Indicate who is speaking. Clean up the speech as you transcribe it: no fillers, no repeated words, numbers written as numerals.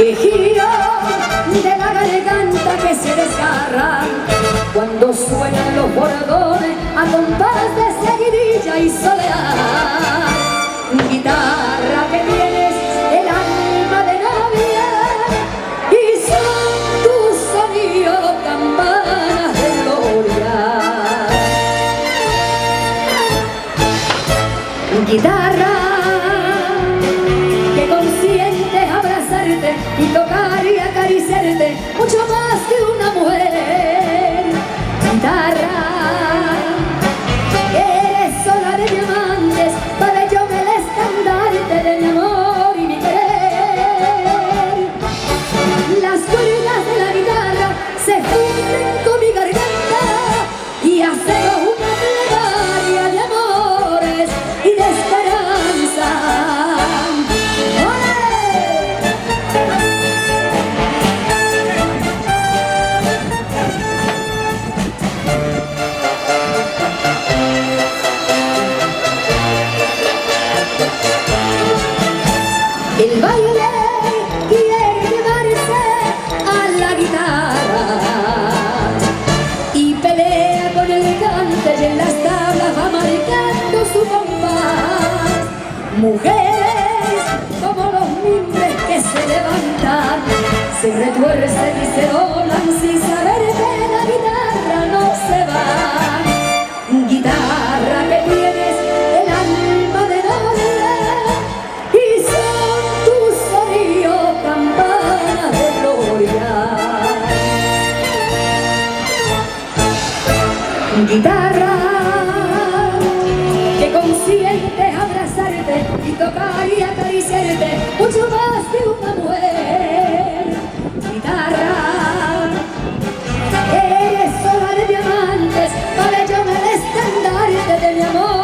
Speaker 1: que giro de la garganta que se desgarra cuando suenan los bordones a compás de seguidilla y soleá. Guitarra que tienes el alma de novia y son tus sonidos campanas de gloria. Guitarra que consientes abrazarte y tocar y acariciarte mucho más que una mujer. Guitarra que eres sola de diamantes, pabellón el estandarte de mi amor y mi querer. Las cuerdas de la guitarra se funden con mi garganta y hacemos una plegaria de amores y de esperanza. El baile quiere llevarse a la guitarra y pelea con el cante y en las tablas va marcando su compás. Mujeres como los mimbres que se levantan, se retuercen y se doblan sin saber que la guitarra no se va. Guitarra que tienes el alma de novia y son tus sonidos campanas de gloria. Guitarra que consientes abrazarte y tocar y acariciarte mucho más que una mujer. Guitarra, eres sola de diamantes, pabellón el estandarte de mi amor.